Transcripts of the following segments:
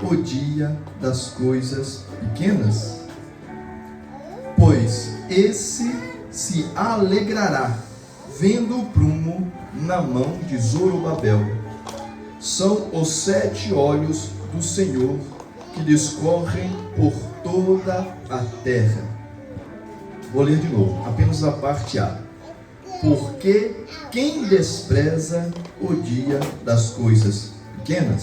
o dia das coisas pequenas? Pois esse se alegrará vendo o prumo na mão de Zorobabel. São os 7 olhos do Senhor que discorrem por toda a terra. Vou ler de novo, apenas a parte A. Porque quem despreza o dia das coisas pequenas?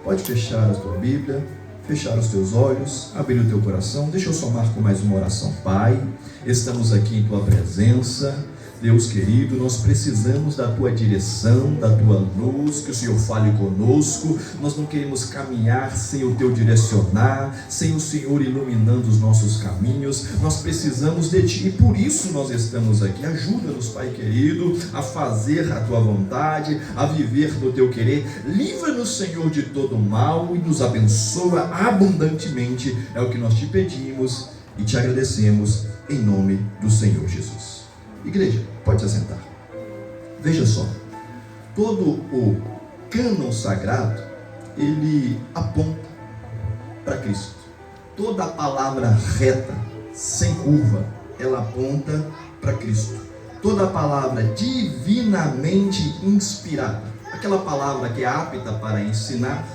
Pode fechar a tua Bíblia, fechar os teus olhos, abrir o teu coração. Deixa eu somar com mais uma oração. Pai, estamos aqui em tua presença. Deus querido, nós precisamos da tua direção, da tua luz, que o Senhor fale conosco. Nós não queremos caminhar sem o teu direcionar, sem o Senhor iluminando os nossos caminhos. Nós precisamos de ti e por isso nós estamos aqui. Ajuda-nos, Pai querido, a fazer a tua vontade, a viver no teu querer. Livra-nos, Senhor, de todo mal e nos abençoa abundantemente. É o que nós te pedimos e te agradecemos em nome do Senhor Jesus. Igreja, pode se assentar. Veja só, todo o cânon sagrado, ele aponta para Cristo. Toda a palavra reta, sem curva, ela aponta para Cristo. Toda a palavra divinamente inspirada, aquela palavra que é apta para ensinar,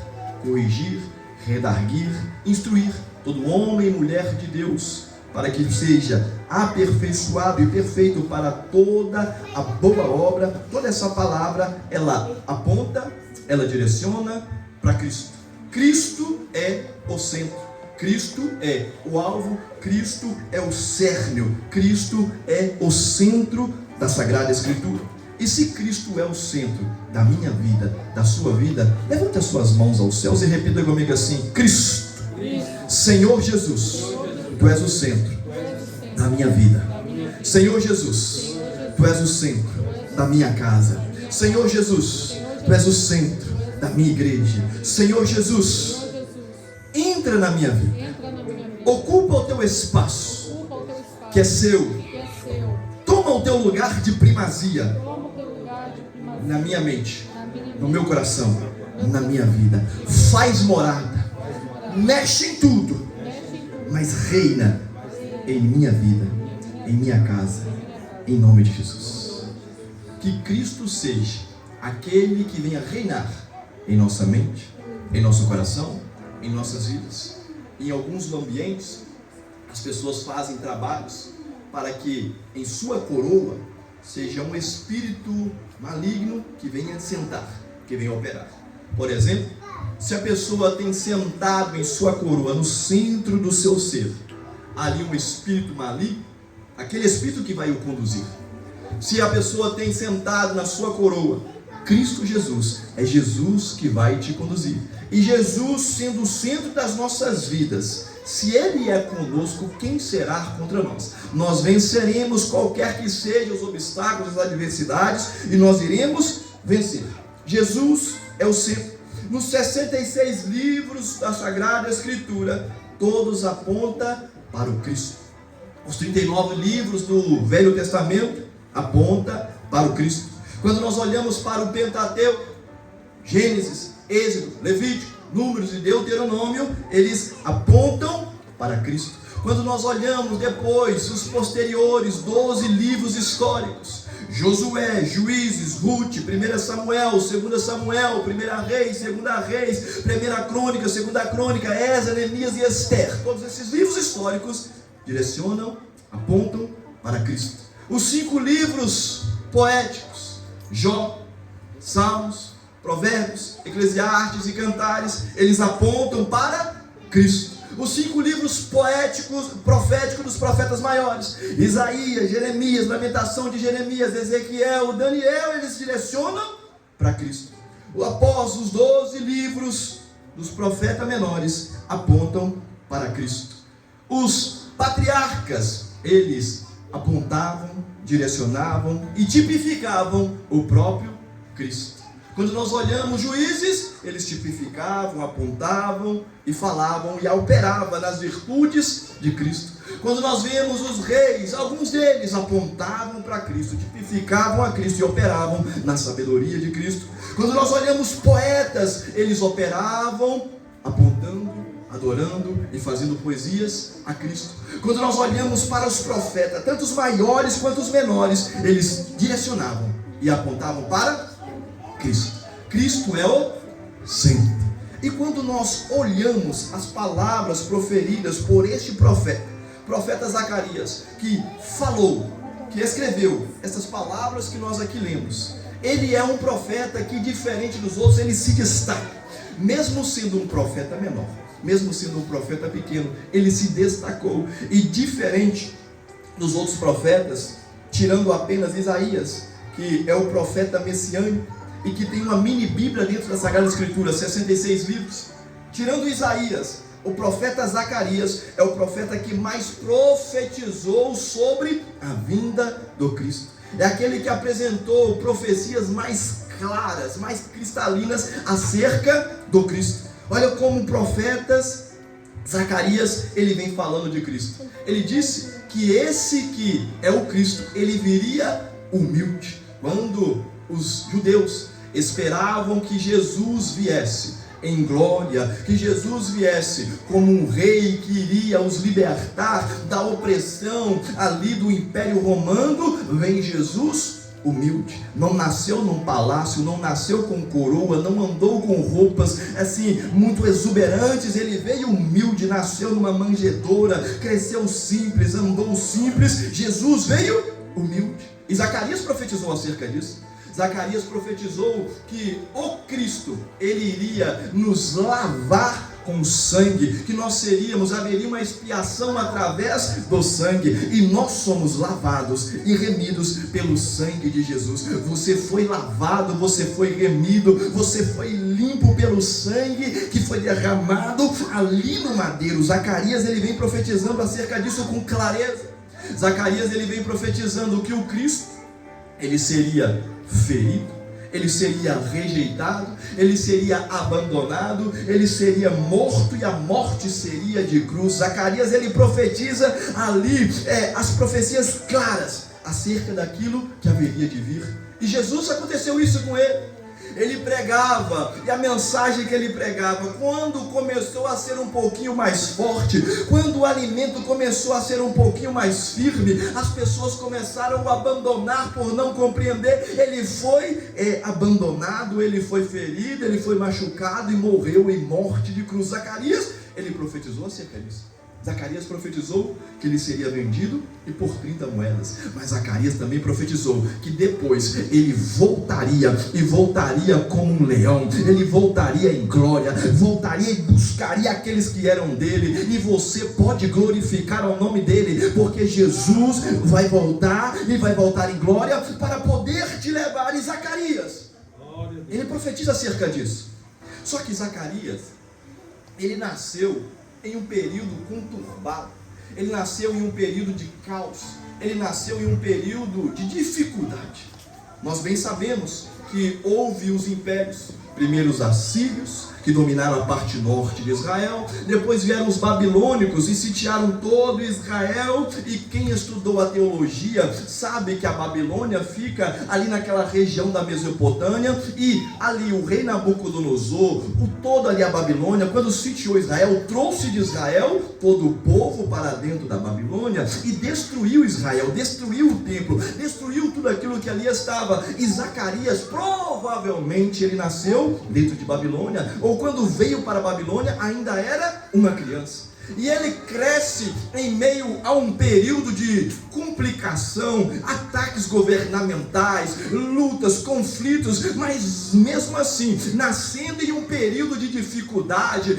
corrigir, redarguir, instruir todo homem e mulher de Deus, para que seja aperfeiçoado e perfeito para toda a boa obra. Toda essa palavra, ela aponta, ela direciona para Cristo. Cristo é o centro, Cristo é o alvo, Cristo é o cerne, Cristo é o centro da Sagrada Escritura. E se Cristo é o centro da minha vida, da sua vida, levante as suas mãos aos céus e repita comigo assim: Cristo, Senhor Jesus, Tu és o centro da minha vida. Senhor Jesus, Tu és o centro da minha casa. Senhor Jesus, Tu és o centro da minha igreja. Senhor Jesus, entra na minha vida. Ocupa o teu espaço, que é seu. Toma o teu lugar de primazia na minha mente, no meu coração, na minha vida. Faz morada, mexe em tudo, mas reina em minha vida, em minha casa, em nome de Jesus. Que Cristo seja aquele que venha reinar em nossa mente, em nosso coração, em nossas vidas. Em alguns ambientes, as pessoas fazem trabalhos para que em sua coroa seja um espírito maligno que venha sentar, que venha operar. Por exemplo, se a pessoa tem sentado em sua coroa, no centro do seu ser, ali um espírito maligno, aquele espírito que vai o conduzir. Se a pessoa tem sentado na sua coroa Cristo Jesus, é Jesus que vai te conduzir. E Jesus sendo o centro das nossas vidas, se Ele é conosco, quem será contra nós? Nós venceremos qualquer que sejam os obstáculos, as adversidades, e nós iremos vencer. Jesus é o centro. Nos 66 livros da Sagrada Escritura, todos apontam para o Cristo. Os 39 livros do Velho Testamento apontam para o Cristo. Quando nós olhamos para o Pentateuco, Gênesis, Êxodo, Levítico, Números e Deuteronômio, eles apontam para Cristo. Quando nós olhamos depois os posteriores 12 livros históricos, Josué, Juízes, Ruth, 1 Samuel, 2 Samuel, 1 Reis, 2 Reis, 1 Crônica, 2 Crônica, Esdras, Neemias e Esther, todos esses livros históricos direcionam, apontam para Cristo. Os 5 livros poéticos, Jó, Salmos, Provérbios, Eclesiastes e Cantares, eles apontam para Cristo. Os 5 livros poéticos, proféticos dos profetas maiores, Isaías, Jeremias, Lamentação de Jeremias, Ezequiel, Daniel, eles direcionam para Cristo. Após os 12 livros dos profetas menores, apontam para Cristo. Os patriarcas, eles apontavam, direcionavam e tipificavam o próprio Cristo. Quando nós olhamos Juízes, eles tipificavam, apontavam e falavam e operavam nas virtudes de Cristo. Quando nós vemos os reis, alguns deles apontavam para Cristo, tipificavam a Cristo e operavam na sabedoria de Cristo. Quando nós olhamos poetas, eles operavam apontando adorando e fazendo poesias a Cristo. Quando nós olhamos para os profetas, tanto os maiores quanto os menores, eles direcionavam e apontavam para Cristo. Cristo é o centro. E quando nós olhamos as palavras proferidas por este profeta Zacarias, que falou, que escreveu essas palavras que nós aqui lemos, ele é um profeta que, diferente dos outros, ele se destaca. Mesmo sendo um profeta menor, mesmo sendo um profeta pequeno, ele se destacou. E diferente dos outros profetas, tirando apenas Isaías, que é o profeta messiânico e que tem uma mini bíblia dentro da Sagrada Escritura, 66 livros, tirando Isaías, o profeta Zacarias é o profeta que mais profetizou sobre a vinda do Cristo. É aquele que apresentou profecias mais claras, mais cristalinas acerca do Cristo. Olha como profetas Zacarias, ele vem falando de Cristo. Ele disse que esse que é o Cristo, ele viria humilde. Quando os judeus esperavam que Jesus viesse em glória, que Jesus viesse como um rei que iria os libertar da opressão ali do Império Romano, vem Jesus humilde. Não nasceu num palácio, não nasceu com coroa, não andou com roupas assim muito exuberantes. Ele veio humilde, nasceu numa manjedoura, cresceu simples, andou simples. Jesus veio humilde. E Zacarias profetizou acerca disso. Zacarias profetizou que o Cristo, ele iria nos lavar com sangue, que nós haveria uma expiação através do sangue, e nós somos lavados e remidos pelo sangue de Jesus. Você foi lavado, você foi remido, você foi limpo pelo sangue que foi derramado ali no madeiro. Zacarias, ele vem profetizando acerca disso com clareza. Zacarias, ele vem profetizando que o Cristo, ele seria ferido, ele seria rejeitado, ele seria abandonado, ele seria morto e a morte seria de cruz. Zacarias, ele profetiza ali as profecias claras acerca daquilo que haveria de vir. E Jesus, aconteceu isso com ele. Ele pregava, e a mensagem que ele pregava, quando começou a ser um pouquinho mais forte, quando o alimento começou a ser um pouquinho mais firme, as pessoas começaram a abandonar por não compreender. Ele foi abandonado, ele foi ferido, ele foi machucado e morreu em morte de cruz. Zacarias, ele profetizou acerca disso. Zacarias profetizou que ele seria vendido e por 30 moedas. Mas Zacarias também profetizou que depois ele voltaria, e voltaria como um leão. Ele voltaria em glória, voltaria e buscaria aqueles que eram dele. E você pode glorificar o nome dele, porque Jesus vai voltar, e vai voltar em glória para poder te levar. E Zacarias, ele profetiza acerca disso. Só que Zacarias, ele nasceu em um período conturbado, ele nasceu em um período de caos, ele nasceu em um período de dificuldade. Nós bem sabemos que houve os impérios, primeiro os assírios, que dominaram a parte norte de Israel, depois vieram os babilônicos e sitiaram todo Israel. E quem estudou a teologia sabe que a Babilônia fica ali naquela região da Mesopotâmia, e ali o rei Nabucodonosor, todo ali a Babilônia, quando sitiou Israel, trouxe de Israel todo o povo para dentro da Babilônia e destruiu Israel, destruiu o templo, destruiu tudo aquilo que ali estava. E Zacarias, provavelmente ele nasceu dentro de Babilônia, ou quando veio para a Babilônia ainda era uma criança. E ele cresce em meio a um período de complicação, ataques governamentais, lutas, conflitos, mas mesmo assim, nascendo em um período de dificuldade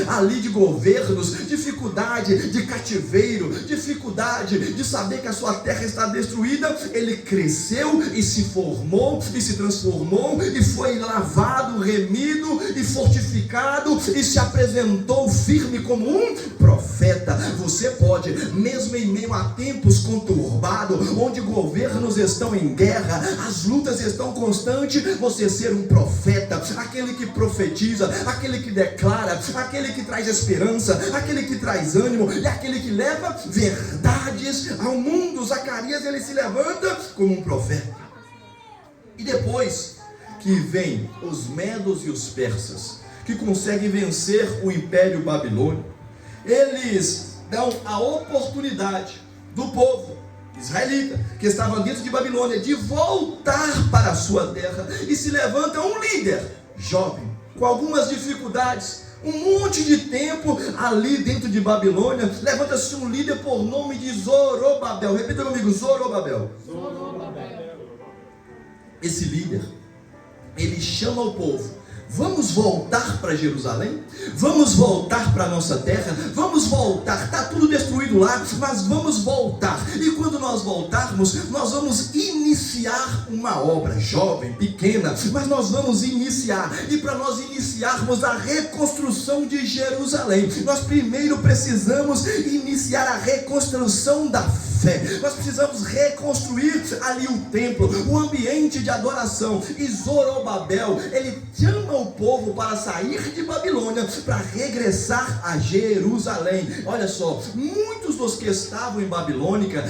ali de governos, dificuldade de cativeiro, dificuldade de saber que a sua terra está destruída, ele cresceu e se formou e se transformou e foi lavado, remido e fortificado e se apresentou firme como um profeta. Você pode, mesmo em meio a tempos conturbados, onde governos estão em guerra, as lutas estão constantes, você ser um profeta, aquele que profetiza, aquele que declara, aquele que traz esperança, aquele que traz ânimo e aquele que leva verdades ao mundo. Zacarias, ele se levanta como um profeta. E depois que vem os medos e os persas, que conseguem vencer o Império Babilônico. Eles dão a oportunidade do povo israelita, que estava dentro de Babilônia, de voltar para a sua terra, e se levanta um líder jovem, com algumas dificuldades, um monte de tempo ali dentro de Babilônia. Levanta-se um líder por nome de Zorobabel. Repita comigo: Zorobabel. Esse líder, ele chama o povo: vamos voltar para Jerusalém? Vamos voltar para a nossa terra? Vamos voltar, está tudo destruído lá, mas vamos voltar. E quando nós voltarmos, nós vamos iniciar uma obra jovem, pequena, mas nós vamos iniciar. E para nós iniciarmos a reconstrução de Jerusalém, nós primeiro precisamos iniciar a reconstrução da fé. Nós precisamos reconstruir ali o templo, o ambiente de adoração. E Zorobabel, ele chama o povo para sair de Babilônia, para regressar a Jerusalém. Olha só, muitos dos que estavam em Babilônia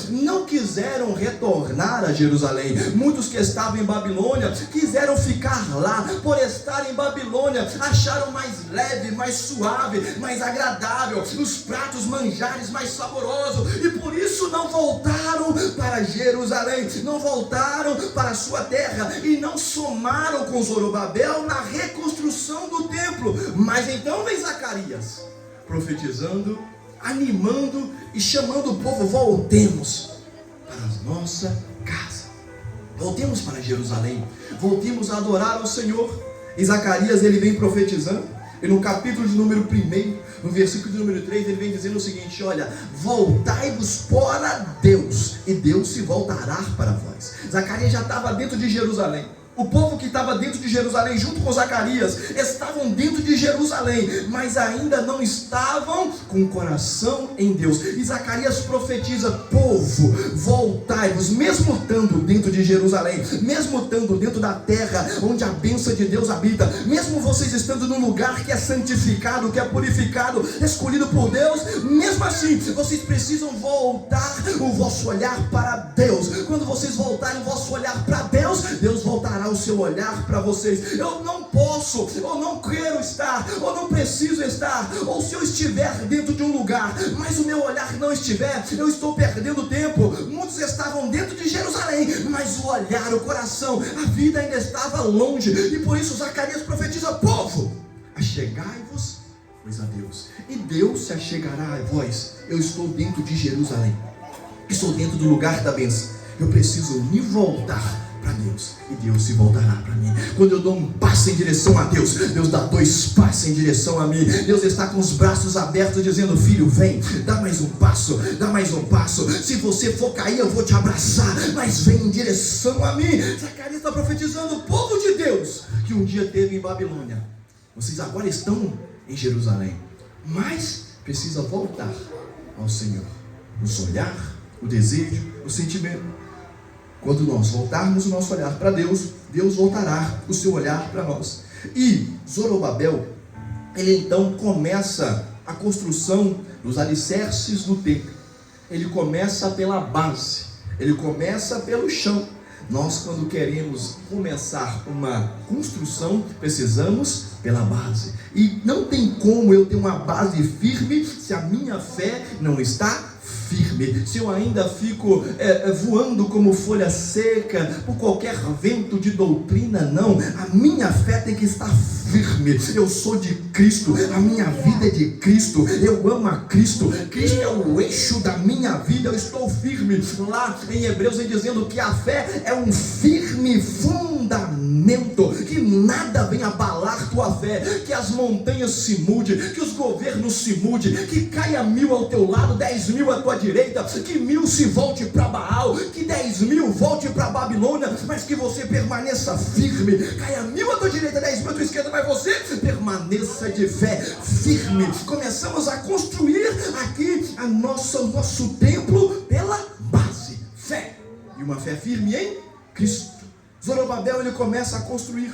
não quiseram retornar a Jerusalém. Muitos que estavam em Babilônia quiseram ficar lá. Por estar em Babilônia, acharam mais leve, mais suave, mais agradável, os pratos, manjares mais saborosos, e por isso não voltaram para Jerusalém, não voltaram para a sua terra, e não somaram com Zorobabel na reconstrução do templo. Mas então vem Zacarias profetizando, animando e chamando o povo: voltemos para a nossa casa, voltemos para Jerusalém, voltemos a adorar ao Senhor. E Zacarias, ele vem profetizando, e no capítulo de número 1, no versículo de número 3, ele vem dizendo o seguinte: olha, voltai-vos para Deus, e Deus se voltará para vós. Zacarias já estava dentro de Jerusalém. O povo que estava dentro de Jerusalém, junto com Zacarias, estavam dentro de Jerusalém, mas ainda não estavam com o coração em Deus. E Zacarias profetiza: povo, voltai-vos. Mesmo estando dentro de Jerusalém, mesmo estando dentro da terra onde a bênção de Deus habita, mesmo vocês estando num lugar que é santificado, que é purificado, escolhido por Deus, mesmo assim, vocês precisam voltar o vosso olhar para Deus. Quando vocês voltarem o vosso olhar para Deus, Deus voltará o seu olhar para vocês. Eu não posso, eu não quero estar, ou não preciso estar, ou se eu estiver dentro de um lugar, mas o meu olhar não estiver, eu estou perdendo tempo. Muitos estavam dentro de Jerusalém, mas o olhar, o coração, a vida ainda estava longe, e por isso Zacarias profetiza: povo, achegai-vos, pois a Deus, e Deus se achegará a vós. Eu estou dentro de Jerusalém, estou dentro do lugar da bênção, eu preciso me voltar para Deus, e Deus se voltará para mim. Quando eu dou um passo em direção a Deus, Deus dá 2 passos em direção a mim. Deus está com os braços abertos dizendo: filho, vem, dá mais um passo, dá mais um passo. Se você for cair, eu vou te abraçar, mas vem em direção a mim. Zacarias está profetizando: o povo de Deus que um dia teve em Babilônia, vocês agora estão em Jerusalém, mas precisa voltar ao Senhor. O olhar, o desejo, o sentimento. Quando nós voltarmos o nosso olhar para Deus, Deus voltará o seu olhar para nós. E Zorobabel, ele então começa a construção dos alicerces do templo. Ele começa pela base, ele começa pelo chão. Nós, quando queremos começar uma construção, precisamos pela base. E não tem como eu ter uma base firme se a minha fé não está firme, se eu ainda fico voando como folha seca por qualquer vento de doutrina. Não, a minha fé tem que estar firme. Eu sou de Cristo, a minha vida é de Cristo, eu amo a Cristo, Cristo é o eixo da minha vida, eu estou firme. Lá em Hebreus vem dizendo que a fé é um firme fundamento, que nada vem abalar tua fé, que as montanhas se mudem, que os governos se mudem, que caia 1000 ao teu lado, 10.000 à tua direita, que 1000 se volte para Baal, que 10.000 volte para Babilônia, mas que você permaneça firme. Caia 1000 à tua direita, 10.000 à tua esquerda, mas você permaneça de fé firme. Começamos a construir aqui o nosso templo pela base, fé, e uma fé firme em Cristo. Zorobabel, ele começa a construir.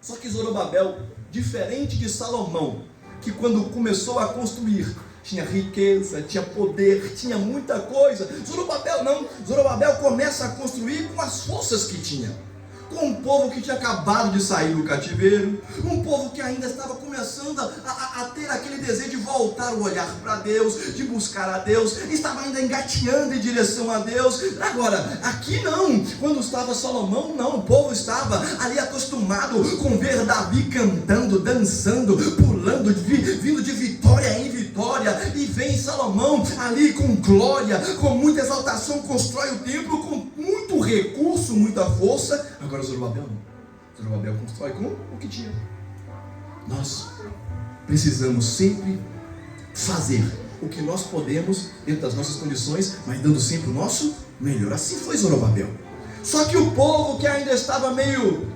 Só que Zorobabel, diferente de Salomão, que quando começou a construir tinha riqueza, tinha poder, tinha muita coisa, Zorobabel não. Zorobabel começa a construir com as forças que tinha, com um povo que tinha acabado de sair do cativeiro, um povo que ainda estava começando a ter aquele desejo de voltar o olhar para Deus, de buscar a Deus, estava ainda engateando em direção a Deus. Agora, aqui não, quando estava Salomão, não, o povo estava ali acostumado com ver Davi cantando, dançando, pulando, vindo de vitória em vitória, e vem Salomão ali com glória, com muita exaltação, constrói o templo com muito recurso, muita força. Agora Zorobabel não. Zorobabel constrói com o que tinha. Nós precisamos sempre fazer o que nós podemos dentro das nossas condições, mas dando sempre o nosso melhor. Assim foi Zorobabel. Só que o povo que ainda estava meio,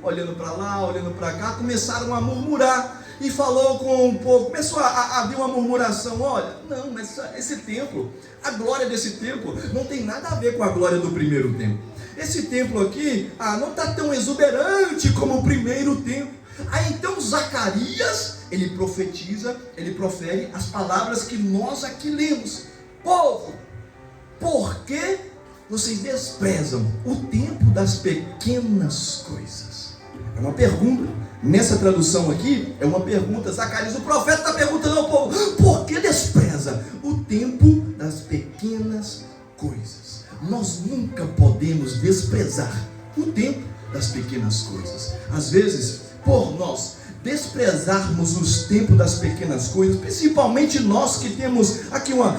olhando para lá, olhando para cá, começaram a murmurar. E falou com o povo, começou a vir uma murmuração: olha, não, mas esse templo, a glória desse templo não tem nada a ver com a glória do primeiro templo. Esse templo aqui, não está tão exuberante como o primeiro templo. Aí então Zacarias, ele profetiza, ele profere as palavras que nós aqui lemos: povo, por que vocês desprezam o tempo das pequenas coisas? É uma pergunta. Nessa tradução aqui, é uma pergunta. Zacarias, o profeta, está perguntando ao povo: por que despreza o tempo das pequenas coisas? Nós nunca podemos desprezar o tempo das pequenas coisas. Às vezes, por nós desprezarmos os tempos das pequenas coisas, principalmente nós que temos aqui uma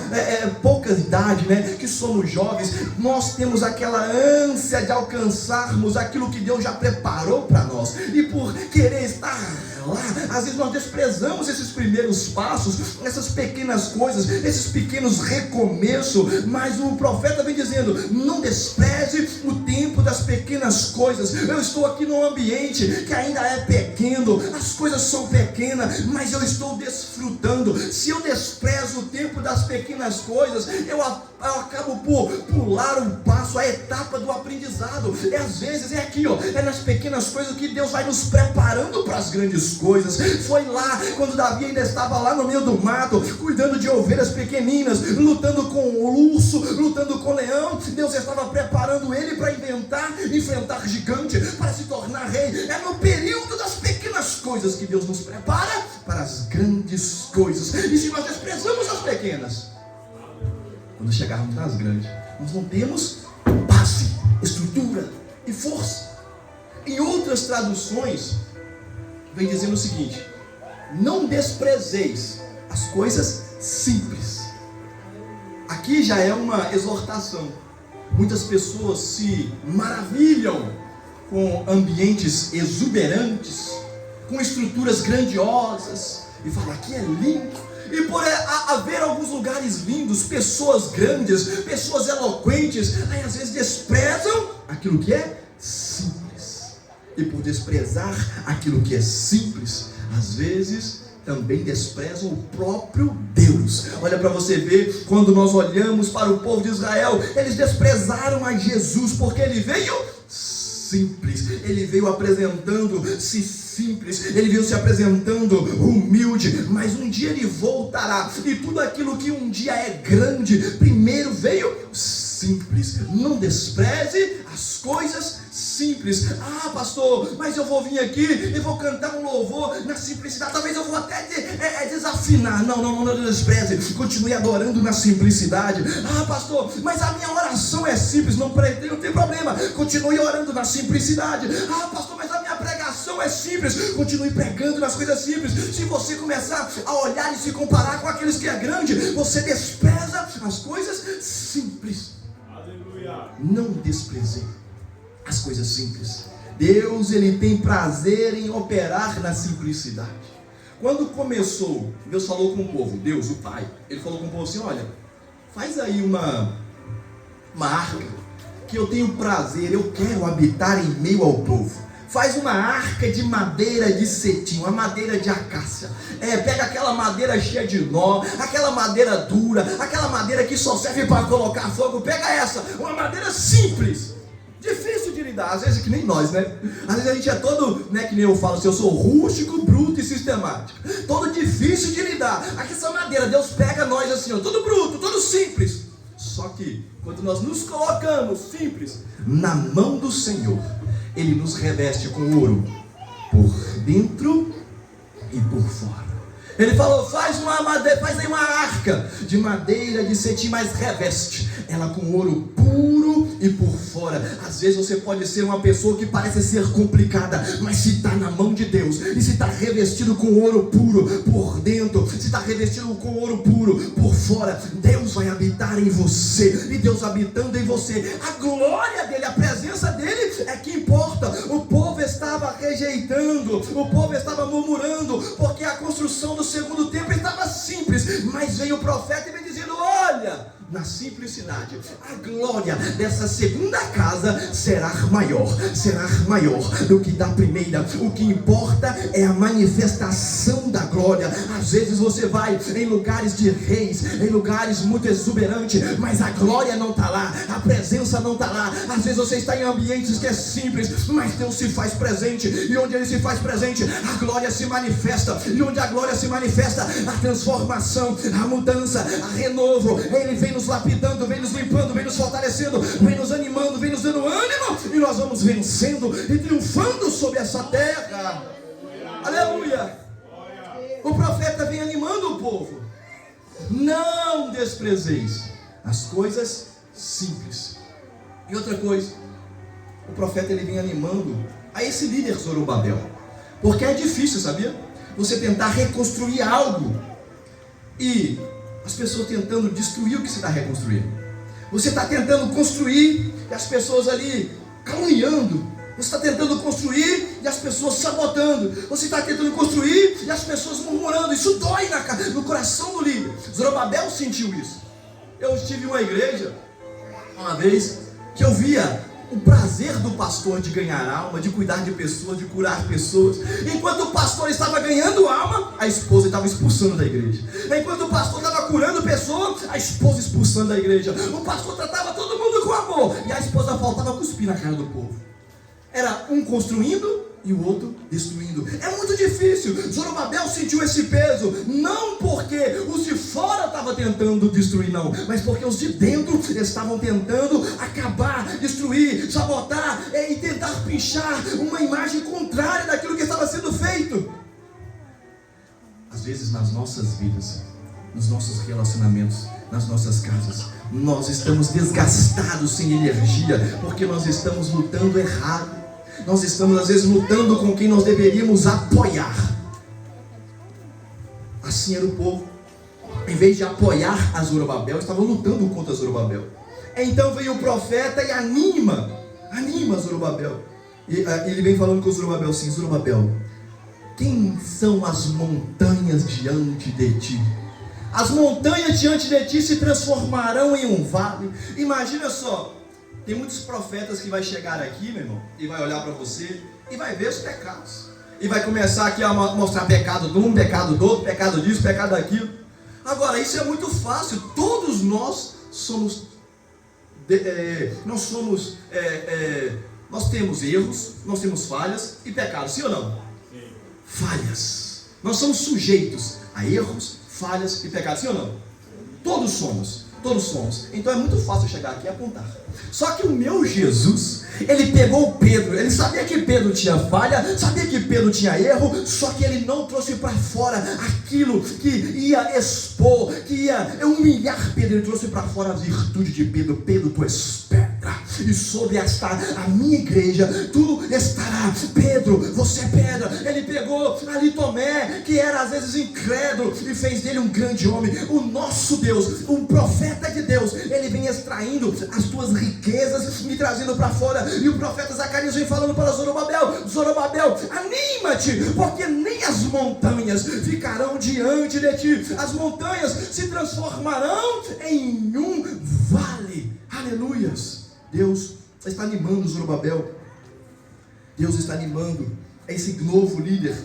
pouca idade, que somos jovens, nós temos aquela ânsia de alcançarmos aquilo que Deus já preparou para nós, e por querer estar lá, às vezes nós desprezamos esses primeiros passos, essas pequenas coisas, esses pequenos recomeços. Mas o profeta vem dizendo: não despreze o tempo das pequenas coisas. Eu estou aqui num ambiente que ainda é pequeno, as coisas são pequenas, mas eu estou desfrutando. Se eu desprezo o tempo das pequenas coisas, eu acabo por pular um passo, a etapa do aprendizado. Às vezes é aqui, é nas pequenas coisas que Deus vai nos preparando para as grandes coisas. Foi lá, quando Davi ainda estava lá no meio do mato, cuidando de ovelhas pequeninas, lutando com o urso, lutando com o leão. Deus estava preparando ele para enfrentar gigante, para se tornar rei. É no período das pequenas coisas que Deus nos prepara para as grandes coisas. E se nós desprezamos as pequenas, quando chegarmos nas grandes, nós não temos base, estrutura e força. Em outras traduções, vem dizendo o seguinte: não desprezeis as coisas simples. Aqui já é uma exortação. Muitas pessoas se maravilham com ambientes exuberantes, com estruturas grandiosas, e falam: aqui é lindo. E por haver alguns lugares lindos, pessoas grandes, pessoas eloquentes, aí às vezes desprezam aquilo que é simples. E por desprezar aquilo que é simples, às vezes também desprezam o próprio Deus. Olha para você ver, quando nós olhamos para o povo de Israel, eles desprezaram a Jesus, porque ele veio simples, ele veio apresentando-se simples, ele veio se apresentando humilde, mas um dia ele voltará, e tudo aquilo que um dia é grande, primeiro veio simples. Não despreze as coisas simples. Pastor, mas eu vou vir aqui e vou cantar um louvor na simplicidade, talvez eu vou até desafinar. Não despreze, continue adorando na simplicidade. Pastor, mas a minha oração é simples. Não tem problema, continue orando na simplicidade. Pastor, mas a minha pregação é simples, continue pregando nas coisas simples. Se você começar a olhar e se comparar com aqueles que é grande, você despreza as coisas simples. Aleluia. Não despreze as coisas simples. Deus, ele tem prazer em operar na simplicidade. Quando começou, Deus falou com o povo, Deus, o Pai, ele falou com o povo assim: olha, faz aí uma arca, que eu tenho prazer, eu quero habitar em meio ao povo. Faz uma arca de madeira de cetim, uma madeira de acácia. Pega aquela madeira cheia de nó, aquela madeira dura, aquela madeira que só serve para colocar fogo. Pega essa, uma madeira simples, difícil de lidar, às vezes que nem nós, né? Às vezes a gente é todo, que nem eu falo assim, eu sou rústico, bruto e sistemático, todo difícil de lidar. Aqui essa madeira, Deus pega nós assim, todo bruto, todo simples. Só que quando nós nos colocamos simples na mão do Senhor, Ele nos reveste com ouro por dentro e por fora. Ele falou: faz aí uma arca de madeira de cetim, mas reveste ela com ouro puro e por fora. Às vezes você pode ser uma pessoa que parece ser complicada, mas se está na mão de Deus, e se está revestido com ouro puro por dentro, se está revestido com ouro puro por fora, Deus vai habitar em você. E Deus habitando em você, a glória dele, a presença dele é que importa. O povo estava rejeitando, o povo estava murmurando, porque a construção do segundo templo estava simples, mas veio o profeta e vem dizendo: olha, na simplicidade, a glória dessa segunda casa será maior do que da primeira. O que importa é a manifestação da glória. Às vezes você vai em lugares de reis, em lugares muito exuberantes, mas a glória não está lá, a presença não está lá. Às vezes você está em ambientes que é simples, mas Deus se faz presente, e onde Ele se faz presente, a glória se manifesta, e onde a glória se manifesta, a transformação, a mudança, a renovo. Ele vem nos lapidando, vem nos limpando, vem nos fortalecendo, vem nos animando, vem nos dando ânimo, e nós vamos vencendo e triunfando sobre essa terra. Aleluia! O profeta vem animando o povo: não desprezeis as coisas simples. E outra coisa, o profeta ele vem animando a esse líder Zorobabel, porque é difícil, sabia? Você tentar reconstruir algo e as pessoas tentando destruir o que você está reconstruindo. Você está tentando construir e as pessoas ali caluniando. Você está tentando construir e as pessoas sabotando. Você está tentando construir e as pessoas murmurando. Isso dói no coração do líder. Zorobabel sentiu isso. Eu estive em uma igreja uma vez que eu via o prazer do pastor de ganhar alma, de cuidar de pessoas, de curar pessoas. Enquanto o pastor estava ganhando alma, a esposa estava expulsando da igreja. Enquanto o pastor estava curando pessoas, a esposa expulsando da igreja. O pastor tratava todo mundo com amor, e a esposa faltava cuspir na cara do povo. Era um construindo e o outro destruindo. É muito difícil. Zorobabel sentiu esse peso, não porque os de fora estavam tentando destruir, não, mas porque os de dentro estavam tentando acabar, destruir, sabotar e tentar pinchar uma imagem contrária daquilo que estava sendo feito. Às vezes nas nossas vidas, nos nossos relacionamentos, nas nossas casas, nós estamos desgastados, sem energia, porque nós estamos lutando errado. Nós estamos às vezes lutando com quem nós deveríamos apoiar. Assim era o povo. Em vez de apoiar a Zorobabel, estavam lutando contra Zorobabel. Então veio o profeta e anima Zorobabel. E ele vem falando com Zorobabel assim: Zorobabel, quem são as montanhas diante de ti? As montanhas diante de ti se transformarão em um vale. Imagina só. Tem muitos profetas que vai chegar aqui, meu irmão, e vai olhar para você e vai ver os pecados. E vai começar aqui a mostrar pecado de um, pecado do outro, pecado disso, pecado daquilo. Agora, isso é muito fácil. Todos nós somos, nós temos erros, nós temos falhas e pecados, sim ou não? Sim. Falhas. Nós somos sujeitos a erros, falhas e pecados, sim ou não? Todos somos. Então é muito fácil chegar aqui e apontar. Só que o meu Jesus, ele pegou Pedro. Ele sabia que Pedro tinha falha, sabia que Pedro tinha erro, só que ele não trouxe para fora aquilo que ia expor, que ia humilhar Pedro. Ele trouxe para fora a virtude de Pedro. Pedro, tu és pedra, e sobre a minha igreja tu estará. Pedro, você é pedra. Ele pegou ali Tomé, que era às vezes incrédulo, e fez dele um grande homem. O nosso Deus, um profeta de Deus, ele vem extraindo as tuas riquezas, me trazendo para fora. E o profeta Zacarias vem falando para Zorobabel: Zorobabel, anima-te, porque nem as montanhas ficarão diante de ti. As montanhas se transformarão em um vale. Aleluias. Deus está animando Zorobabel. Deus está animando esse novo líder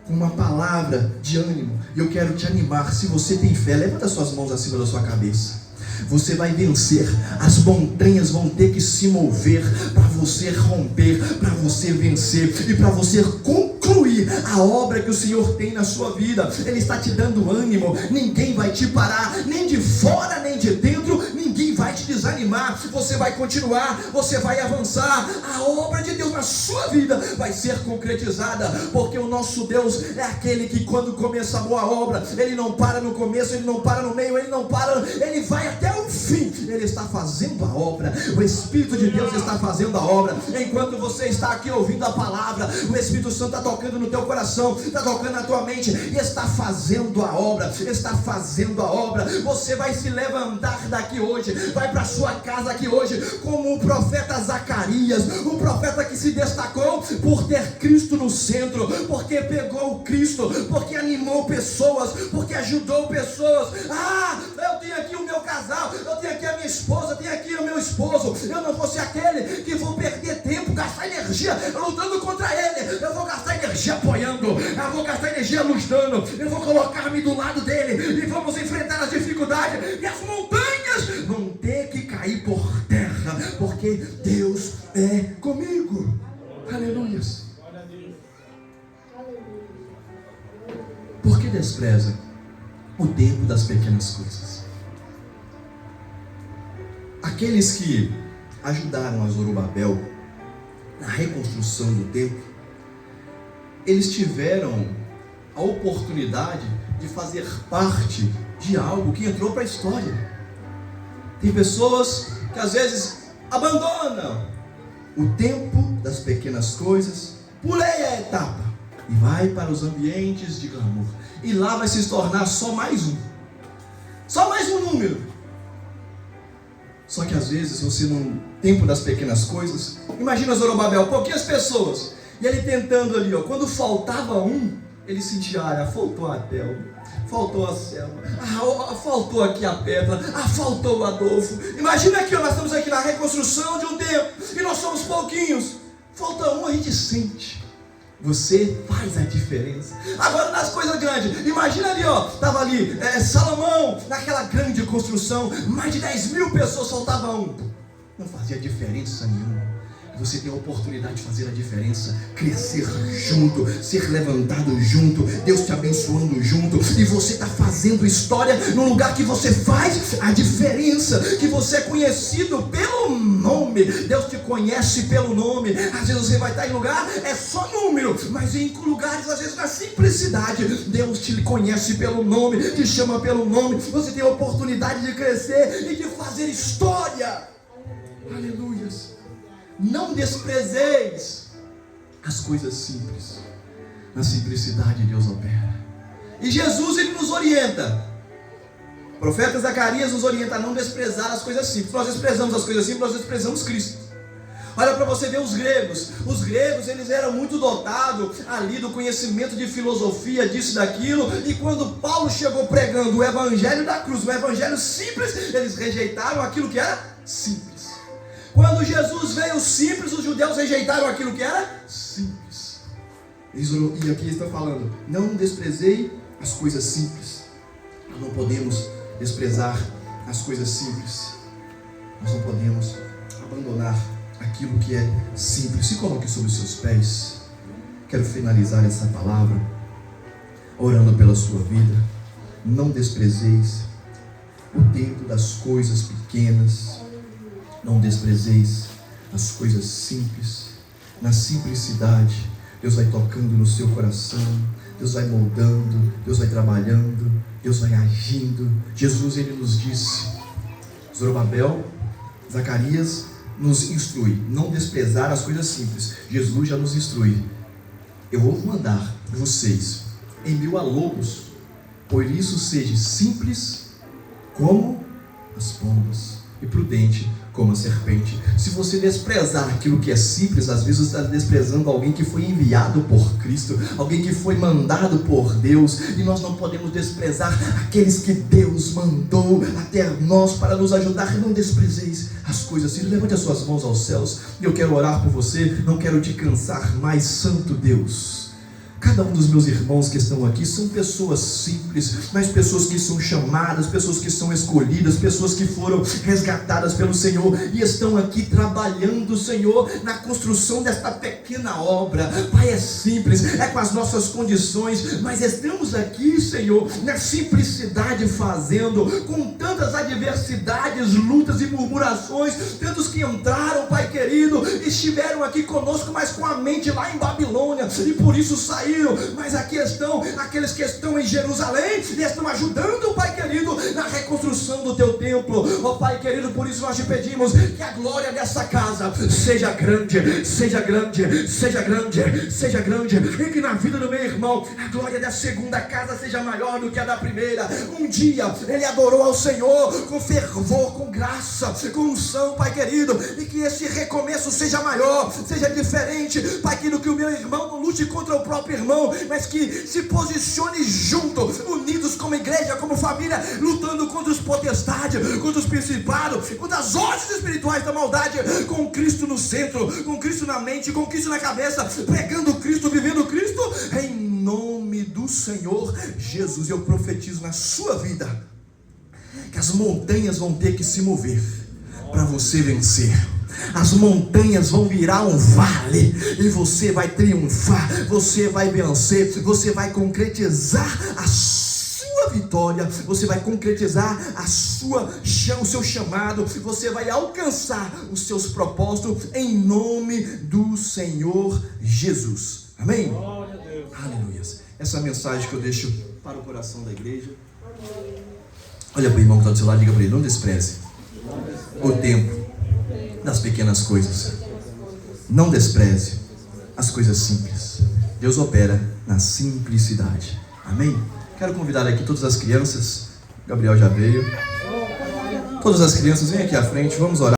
com uma palavra de ânimo. E eu quero te animar. Se você tem fé, levanta suas mãos acima da sua cabeça. Você vai vencer. As montanhas vão ter que se mover para você romper, para você vencer e para você concluir a obra que o Senhor tem na sua vida. Ele está te dando ânimo. Ninguém vai te parar, nem de fora nem de dentro. Ninguém vai vai te desanimar, você vai continuar, você vai avançar. A obra de Deus na sua vida vai ser concretizada, porque o nosso Deus é aquele que quando começa a boa obra, Ele não para no começo, Ele não para no meio, Ele não para, Ele vai até o fim. Ele está fazendo a obra, o Espírito de Deus está fazendo a obra. Enquanto você está aqui ouvindo a palavra, o Espírito Santo está tocando no teu coração, está tocando na tua mente, e está fazendo a obra, está fazendo a obra. Você vai se levantar daqui hoje, vai para sua casa aqui hoje, como o profeta Zacarias, o profeta que se destacou por ter Cristo no centro, porque pegou o Cristo, porque animou pessoas, porque ajudou pessoas. Eu tenho aqui o meu casal, eu tenho aqui a minha esposa, eu tenho aqui o meu esposo. Eu não vou ser aquele que vou perder tempo, gastar energia lutando contra ele. Eu vou gastar energia apoiando, eu vou gastar energia lutando, eu vou colocar-me do lado dele e vamos enfrentar as dificuldades, e as montanhas vão ter que cair por terra, porque Deus é comigo. Aleluias. Por que despreza o tempo das pequenas coisas? Aqueles que ajudaram a Zorobabel na reconstrução do templo, eles tiveram a oportunidade de fazer parte de algo que entrou para a história. Tem pessoas que às vezes abandonam o tempo das pequenas coisas, puleia a etapa e vai para os ambientes de glamour, e lá vai se tornar só mais um número. Só que às vezes você, no tempo das pequenas coisas, imagina Zorobabel, pouquinhas pessoas, e ele tentando ali, quando faltava um, ele sentia, faltou a Thelma, faltou a Selma, faltou aqui a Petra, faltou o Adolfo. Imagina que nós estamos aqui na reconstrução de um templo, e nós somos pouquinhos, falta um, a gente sente. Você faz a diferença. Agora nas coisas grandes, imagina ali, estava ali Salomão, naquela grande construção, mais de 10.000 pessoas, faltava um, não fazia diferença nenhuma. Você tem a oportunidade de fazer a diferença, crescer junto, ser levantado junto, Deus te abençoando junto, e você está fazendo história no lugar que você faz a diferença, que você é conhecido pelo nome. Deus te conhece pelo nome. Às vezes você vai estar em lugar, é só número, mas em lugares, às vezes na simplicidade, Deus te conhece pelo nome, te chama pelo nome. Você tem a oportunidade de crescer e de fazer história. Aleluias. Não desprezeis as coisas simples. Na simplicidade Deus opera. E Jesus, ele nos orienta. O profeta Zacarias nos orienta a não desprezar as coisas simples. Nós desprezamos as coisas simples, nós desprezamos Cristo. Olha para você ver os gregos. Os gregos, eles eram muito dotados ali do conhecimento de filosofia, disso, daquilo. E quando Paulo chegou pregando o evangelho da cruz, o evangelho simples, eles rejeitaram aquilo que era simples. Quando Jesus veio simples, os judeus rejeitaram aquilo que era simples. E aqui está falando, não desprezei as coisas simples. Nós não podemos desprezar as coisas simples. Nós não podemos abandonar aquilo que é simples. Se coloque sobre os seus pés. Quero finalizar essa palavra orando pela sua vida. Não desprezeis o tempo das coisas pequenas. Não desprezeis as coisas simples. Na simplicidade, Deus vai tocando no seu coração, Deus vai moldando, Deus vai trabalhando, Deus vai agindo. Jesus, ele nos disse, Zorobabel, Zacarias nos instrui, não desprezar as coisas simples. Jesus já nos instrui. Eu vou mandar vocês em meio a lobos, por isso seja simples como as pombas e prudente como a serpente. Se você desprezar aquilo que é simples, às vezes você está desprezando alguém que foi enviado por Cristo, alguém que foi mandado por Deus, e nós não podemos desprezar aqueles que Deus mandou até nós para nos ajudar. Não desprezeis as coisas simples. Levante as suas mãos aos céus, eu quero orar por você, não quero te cansar mais. Santo Deus, cada um dos meus irmãos que estão aqui são pessoas simples, mas pessoas que são chamadas, pessoas que são escolhidas, pessoas que foram resgatadas pelo Senhor e estão aqui trabalhando, Senhor, na construção desta pequena obra. Pai, é simples, é com as nossas condições, mas estamos aqui, Senhor, na simplicidade, fazendo, com tantas adversidades, lutas e murmurações, tantos que entraram, Pai querido, estiveram aqui conosco, mas com a mente lá em Babilônia, e por isso saíram, mas aqui estão aqueles que estão em Jerusalém, e estão ajudando, Pai querido, na reconstrução do teu templo. Ó Pai querido, por isso nós te pedimos que a glória dessa casa seja grande, seja grande, seja grande, seja grande, e que na vida do meu irmão, a glória da segunda casa seja maior do que a da primeira. Um dia ele adorou ao Senhor com fervor, com graça, com unção, Pai querido, e que esse recomeço seja maior, seja diferente, Pai querido, que o meu irmão não lute contra o próprio irmão, mas que se posicione junto, unidos como igreja, como família, lutando contra os potestades, contra os principados, contra as hostes espirituais da maldade, com Cristo no centro, com Cristo na mente, com Cristo na cabeça, pregando Cristo, vivendo Cristo, em nome do Senhor Jesus. Eu profetizo na sua vida que as montanhas vão ter que se mover para você vencer. As montanhas vão virar um vale e você vai triunfar, você vai vencer, você vai concretizar a sua vitória, você vai concretizar o seu chamado, você vai alcançar os seus propósitos em nome do Senhor Jesus. Amém? Aleluia. Essa mensagem que eu deixo para o coração da igreja. Olha para o irmão que está do seu lado e diga para ele: não despreze o tempo das pequenas coisas. Não despreze as coisas simples. Deus opera na simplicidade. Amém? Quero convidar aqui todas as crianças. Gabriel já veio. Todas as crianças, vem aqui à frente, vamos orar.